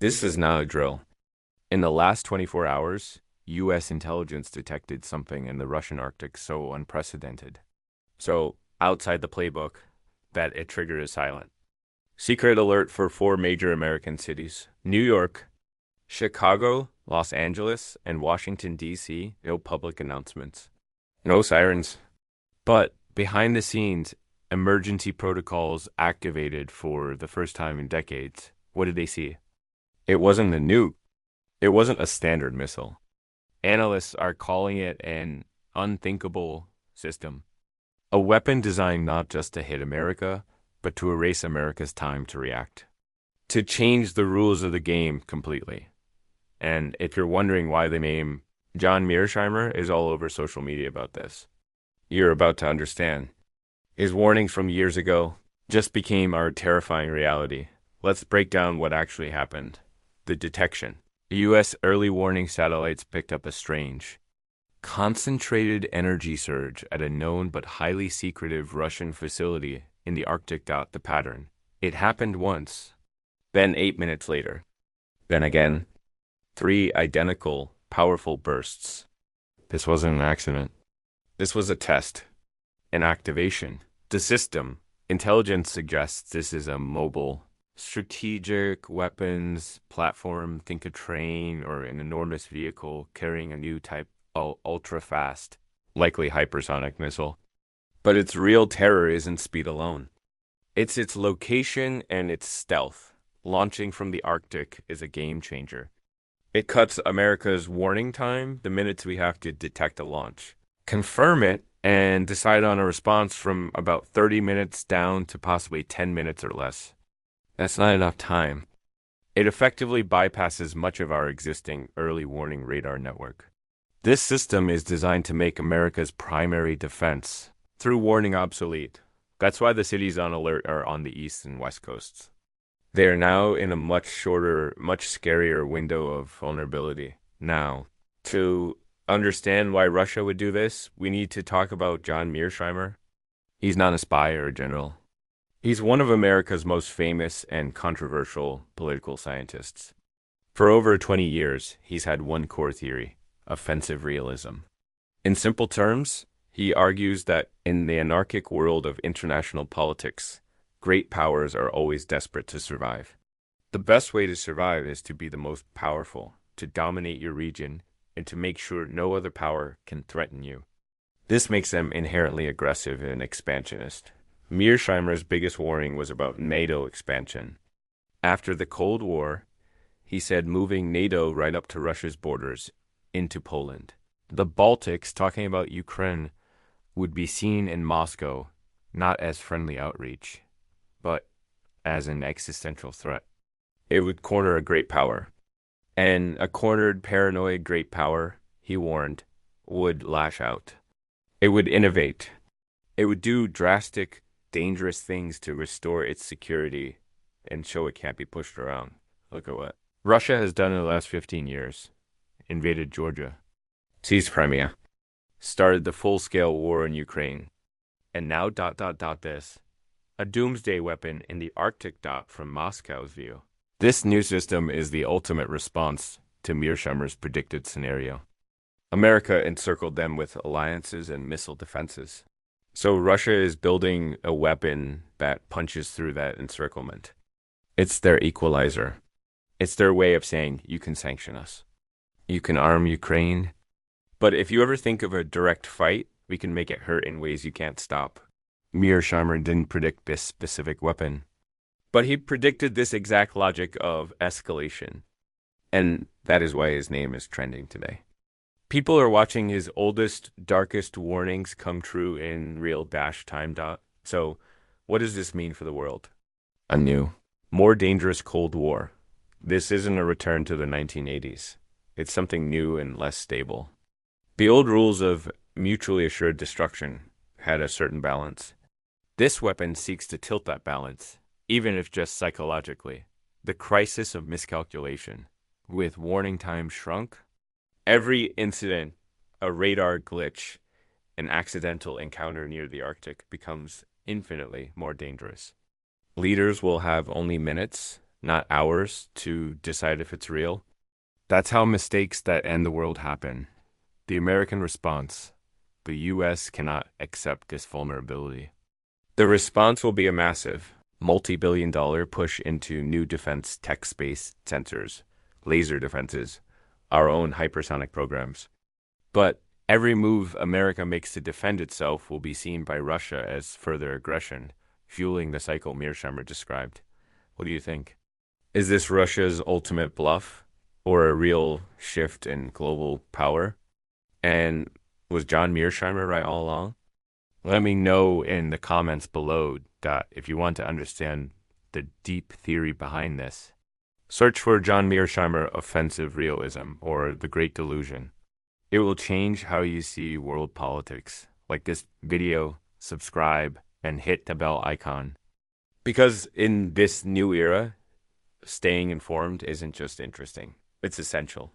This is not a drill. In the last 24 hours, U.S. intelligence detected something in the Russian Arctic so unprecedented, so outside the playbook, that it triggered a silent. Secret alert for four major American cities: New York, Chicago, Los Angeles, and Washington, D.C. No public announcements. No sirens. But behind the scenes, emergency protocols activated for the first time in decades. What did they see? It wasn't a nuke. It wasn't a standard missile. Analysts are calling it an unthinkable system. A weapon designed not just to hit America, but to erase America's time to react. To change the rules of the game completely. And if you're wondering why the name John Mearsheimer is all over social media about this, you're about to understand. His warnings from years ago just became our terrifying reality. Let's break down what actually happened. The detection. The U.S. early warning satellites picked up a strange, concentrated energy surge at a known but highly secretive Russian facility in the Arctic. The pattern. It happened once, then 8 minutes later, then again. 3 identical, powerful bursts. This wasn't an accident. This was a test, an activation. The system, intelligence suggests this is a mobile, strategic weapons platform. Think a train or an enormous vehicle carrying a new type of ultra-fast, likely hypersonic missile. But its real terror isn't speed alone. It's its location and its stealth. Launching from the Arctic is a game changer. It cuts America's warning time, the minutes we have to detect a launch, confirm it, and decide on a response from about 30 minutes down to possibly 10 minutes or less. That's not enough time. It effectively bypasses much of our existing early warning radar network. This system is designed to make America's primary defense through warning obsolete. That's why the cities on alert are on the east and west coasts. They are now in a much shorter, much scarier window of vulnerability. Now, to understand why Russia would do this, we need to talk about John Mearsheimer. He's not a spy or a general. He's one of America's most famous and controversial political scientists. For over 20 years, he's had one core theory: offensive realism. In simple terms, he argues that in the anarchic world of international politics, great powers are always desperate to survive. The best way to survive is to be the most powerful, to dominate your region, and to make sure no other power can threaten you. This makes them inherently aggressive and expansionist. Mearsheimer's biggest warning was about NATO expansion. After the Cold War, he said moving NATO right up to Russia's borders into Poland. The Baltics, talking about Ukraine, would be seen in Moscow not as friendly outreach, but as an existential threat. It would corner a great power. And a cornered, paranoid great power, he warned, would lash out. It would innovate. It would do drastic, dangerous things to restore its security and show it can't be pushed around. Look at what Russia has done in the last 15 years. Invaded Georgia, seized Crimea, started the full-scale war in Ukraine, and now ... this. A doomsday weapon in the Arctic. From Moscow's view. This new system is the ultimate response to Mearsheimer's predicted scenario. America encircled them with alliances and missile defenses. So Russia is building a weapon that punches through that encirclement. It's their equalizer. It's their way of saying, you can sanction us. You can arm Ukraine. But if you ever think of a direct fight, we can make it hurt in ways you can't stop. Mearsheimer didn't predict this specific weapon, but he predicted this exact logic of escalation. And that is why his name is trending today. People are watching his oldest, darkest warnings come true in real time. So what does this mean for the world? A new, more dangerous Cold War. This isn't a return to the 1980s. It's something new and less stable. The old rules of mutually assured destruction had a certain balance. This weapon seeks to tilt that balance, even if just psychologically. The crisis of miscalculation. With warning time shrunk, every incident, a radar glitch, an accidental encounter near the Arctic becomes infinitely more dangerous. Leaders will have only minutes, not hours, to decide if it's real. That's how mistakes that end the world happen. The American response: the US cannot accept this vulnerability. The response will be a massive, multi-billion-dollar push into new defense tech space sensors, laser defenses, our own hypersonic programs. But every move America makes to defend itself will be seen by Russia as further aggression, fueling the cycle Mearsheimer described. What do you think? Is this Russia's ultimate bluff, or a real shift in global power? And was John Mearsheimer right all along? Let me know in the comments below that if you want to understand the deep theory behind this. Search for John Mearsheimer Offensive Realism or The Great Delusion. It will change how you see world politics. Like this video, subscribe, and hit the bell icon. Because in this new era, staying informed isn't just interesting, it's essential.